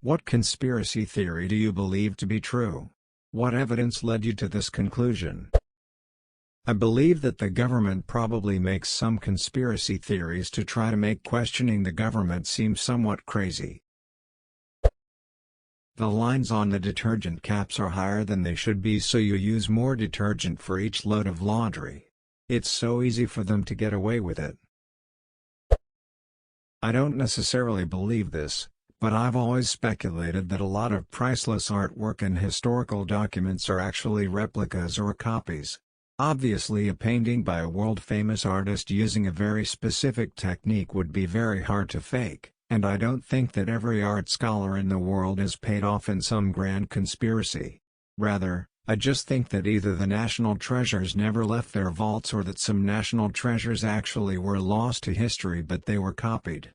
What conspiracy theory do you believe to be true? What evidence led you to this conclusion? I believe that the government probably makes some conspiracy theories to try to make questioning the government seem somewhat crazy. The lines on the detergent caps are higher than they should be, so you use more detergent for each load of laundry. It's so easy for them to get away with it. I don't necessarily believe this, but I've always speculated that a lot of priceless artwork and historical documents are actually replicas or copies. Obviously, a painting by a world-famous artist using a very specific technique would be very hard to fake, and I don't think that every art scholar in the world is paid off in some grand conspiracy. Rather, I just think that either the national treasures never left their vaults or that some national treasures actually were lost to history but they were copied.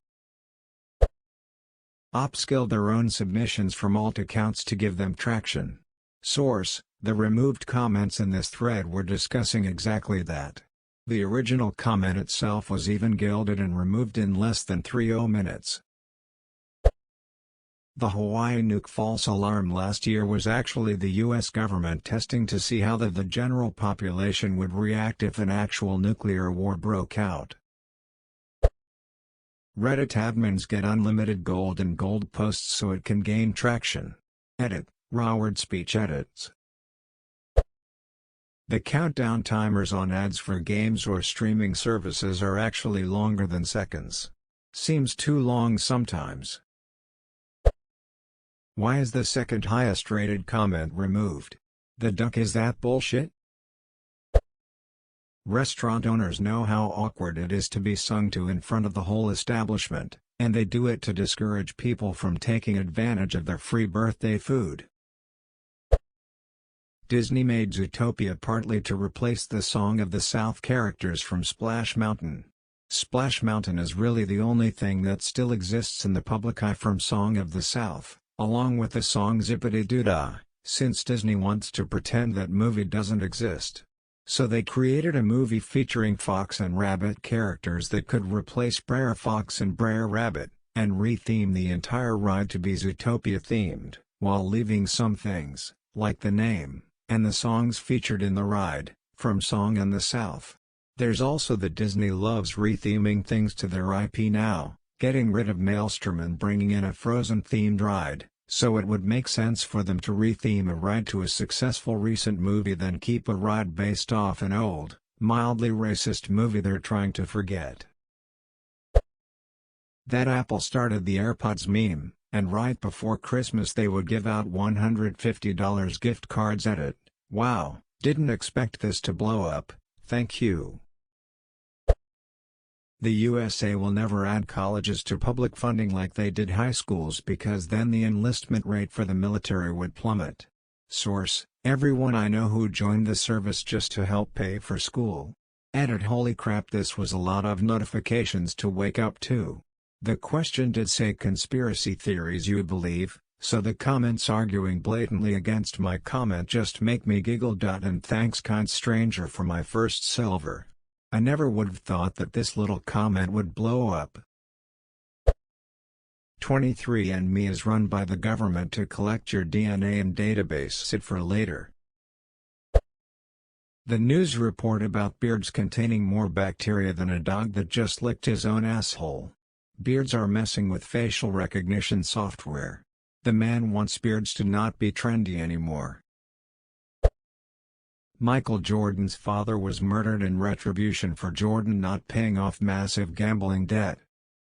Upscale their own submissions from alt accounts to give them traction. Source: the removed comments in this thread were discussing exactly that. The original comment itself was even gilded and removed in less than 30 minutes. The Hawaii nuke false alarm last year was actually the US government testing to see how the general population would react if an actual nuclear war broke out. Reddit admins get unlimited gold and gold posts so it can gain traction. Edit: Raward Speech edits. The countdown timers on ads for games or streaming services are actually longer than seconds. Seems too long sometimes. Why is the second highest rated comment removed? The duck, is that bullshit? Restaurant owners know how awkward it is to be sung to in front of the whole establishment, and they do it to discourage people from taking advantage of their free birthday food. Disney made Zootopia partly to replace the Song of the South characters from Splash Mountain. Splash Mountain is really the only thing that still exists in the public eye from Song of the South, along with the song Zippity-Doo-Dah, since Disney wants to pretend that movie doesn't exist. So they created a movie featuring Fox and Rabbit characters that could replace Brer Fox and Brer Rabbit, and re-theme the entire ride to be Zootopia themed, while leaving some things, like the name, and the songs featured in the ride, from Song in the South. There's also the Disney loves re-theming things to their IP now, getting rid of Maelstrom and bringing in a Frozen-themed ride, so it would make sense for them to re-theme a ride to a successful recent movie than keep a ride based off an old, mildly racist movie they're trying to forget. That Apple started the AirPods meme, and right before Christmas they would give out $150 gift cards. Edit: wow, didn't expect this to blow up, thank you. The USA will never add colleges to public funding like they did high schools because then the enlistment rate for the military would plummet. Source: everyone I know who joined the service just to help pay for school. Edit: holy crap, this was a lot of notifications to wake up to. The question did say conspiracy theories you believe, so the comments arguing blatantly against my comment just make me giggle. And thanks kind stranger for my first silver. I never would have thought that this little comment would blow up. 23andMe is run by the government to collect your DNA and database it for later. The news report about beards containing more bacteria than a dog that just licked his own asshole. Beards are messing with facial recognition software. The man wants beards to not be trendy anymore. Michael Jordan's father was murdered in retribution for Jordan not paying off massive gambling debt.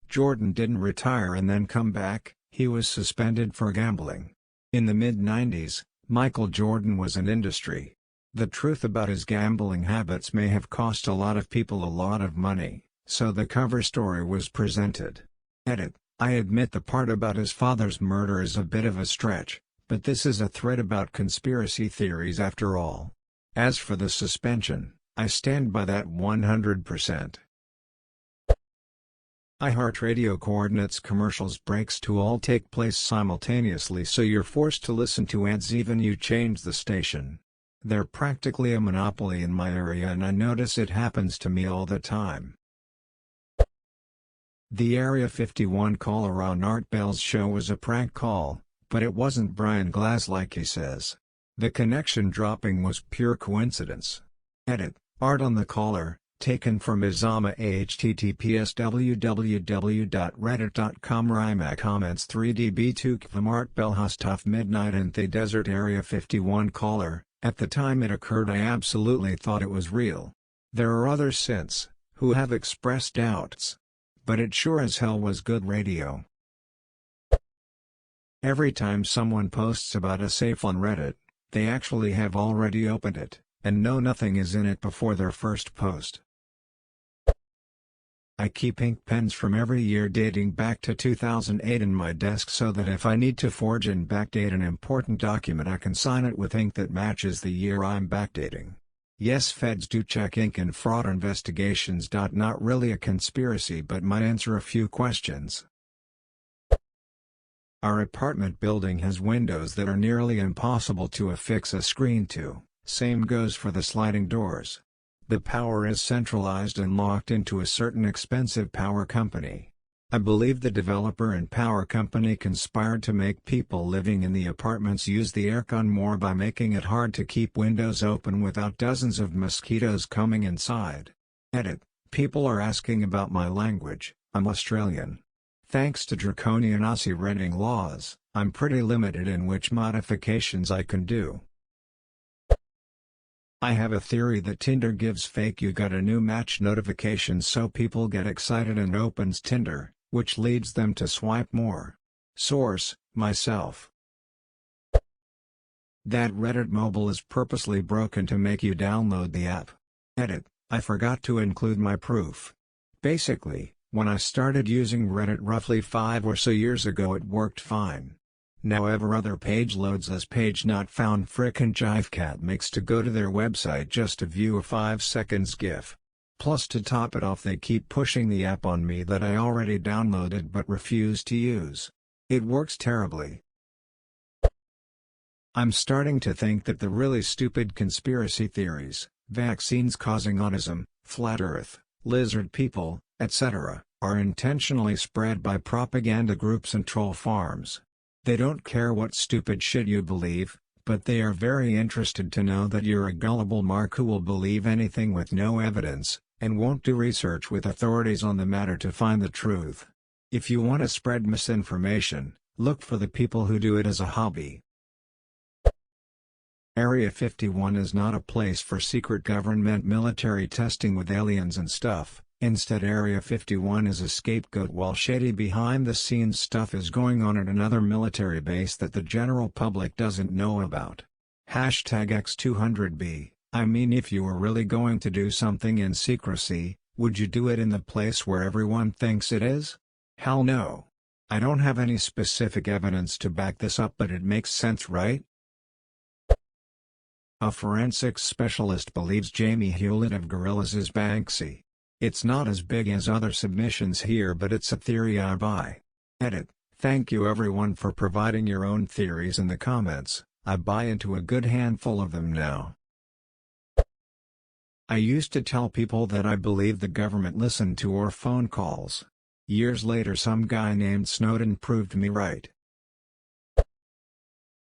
Jordan didn't retire and then come back, he was suspended for gambling. In the mid-90s, Michael Jordan was an industry. The truth about his gambling habits may have cost a lot of people a lot of money, so the cover story was presented. Edit: I admit the part about his father's murder is a bit of a stretch, but this is a thread about conspiracy theories after all. As for the suspension, I stand by that 100%. iHeartRadio coordinates commercials breaks to all take place simultaneously, so you're forced to listen to ads even you change the station. They're practically a monopoly in my area and I notice it happens to me all the time. The Area 51 call around Art Bell's show was a prank call, But it wasn't Brian Glass like he says. The connection dropping was pure coincidence. Edit, art on the caller, taken from Izama https www.reddit.com Rimac comments 3db2 Kmart Belhostov Midnight in the Desert Area 51 caller, at the time it occurred I absolutely thought it was real. There are others since, who have expressed doubts. But it sure as hell was good radio. Every time someone posts about a safe on Reddit, they actually have already opened it, and know nothing is in it before their first post. I keep ink pens from every year dating back to 2008 in my desk so that if I need to forge and backdate an important document I can sign it with ink that matches the year I'm backdating. Yes, feds do check ink in fraud investigations. Not really a conspiracy but might answer a few questions. Our apartment building has windows that are nearly impossible to affix a screen to, same goes for the sliding doors. The power is centralized and locked into a certain expensive power company. I believe the developer and power company conspired to make people living in the apartments use the aircon more by making it hard to keep windows open without dozens of mosquitoes coming inside. Edit, people are asking about my language, I'm Australian. Thanks to draconian Aussie renting laws, I'm pretty limited in which modifications I can do. I have a theory that Tinder gives fake you got a new match notifications so people get excited and opens Tinder, which leads them to swipe more. Source, myself. That Reddit mobile is purposely broken to make you download the app. Edit, I forgot to include my proof. Basically, when I started using Reddit roughly 5 or so years ago it worked fine. Now every other page loads as page not found frickin' Jivecat makes to go to their website just to view a 5 seconds GIF. Plus to top it off they keep pushing the app on me that I already downloaded but refuse to use. It works terribly. I'm starting to think that the really stupid conspiracy theories, vaccines causing autism, flat earth, lizard people, etc., are intentionally spread by propaganda groups and troll farms. They don't care what stupid shit you believe, but they are very interested to know that you're a gullible mark who will believe anything with no evidence, and won't do research with authorities on the matter to find the truth. If you want to spread misinformation, look for the people who do it as a hobby. Area 51 is not a place for secret government military testing with aliens and stuff. Instead Area 51 is a scapegoat while shady behind-the-scenes stuff is going on at another military base that the general public doesn't know about. #X200B, I mean if you were really going to do something in secrecy, would you do it in the place where everyone thinks it is? Hell no. I don't have any specific evidence to back this up but it makes sense, right? A forensics specialist believes Jamie Hewlett of Gorillaz is Banksy. It's not as big as other submissions here but it's a theory I buy. Edit, thank you everyone for providing your own theories in the comments, I buy into a good handful of them now. I used to tell people that I believed the government listened to our phone calls. Years later some guy named Snowden proved me right.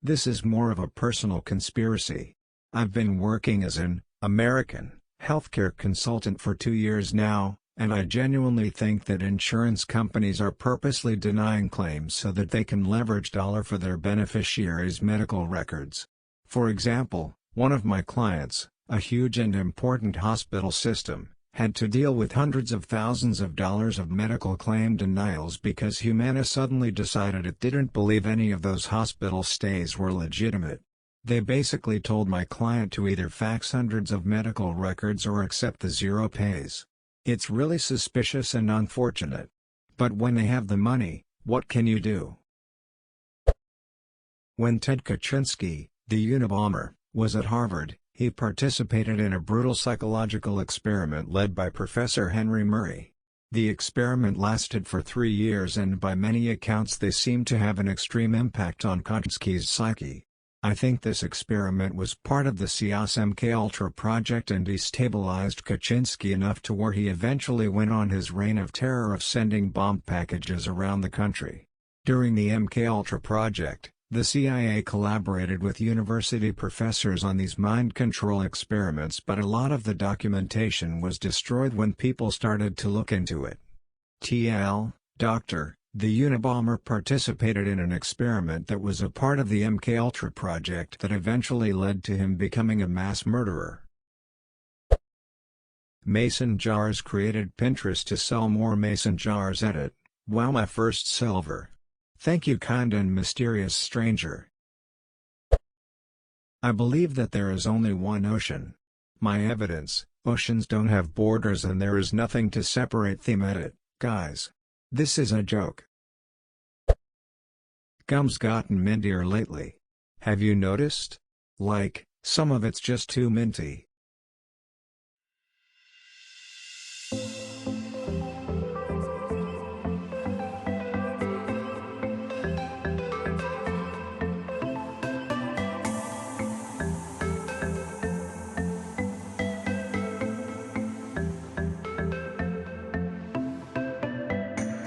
This is more of a personal conspiracy. I've been working as an American healthcare consultant for 2 years now, and I genuinely think that insurance companies are purposely denying claims so that they can leverage dollar for their beneficiaries' medical records. For example, one of my clients, a huge and important hospital system, had to deal with hundreds of thousands of dollars of medical claim denials because Humana suddenly decided it didn't believe any of those hospital stays were legitimate. They basically told my client to either fax hundreds of medical records or accept the zero pays. It's really suspicious and unfortunate. But when they have the money, what can you do? When Ted Kaczynski, the Unabomber, was at Harvard, he participated in a brutal psychological experiment led by Professor Henry Murray. The experiment lasted for 3 years and by many accounts they seemed to have an extreme impact on Kaczynski's psyche. I think this experiment was part of the CIAS MKUltra project and destabilized Kaczynski enough to where he eventually went on his reign of terror of sending bomb packages around the country. During the MKUltra project, The CIA collaborated with university professors on these mind control experiments, but a lot of the documentation was destroyed when people started to look into it. Dr. The Unabomber participated in an experiment that was a part of the MKUltra project that eventually led to him becoming a mass murderer. Mason jars created Pinterest to sell more mason jars. Edit. Wow, my first silver. Thank you, kind and mysterious stranger. I believe that there is only one ocean. My evidence: oceans don't have borders and there is nothing to separate them. Edit. Guys, this is a joke. Gum's gotten mintier lately. Have you noticed? Like, some of it's just too minty.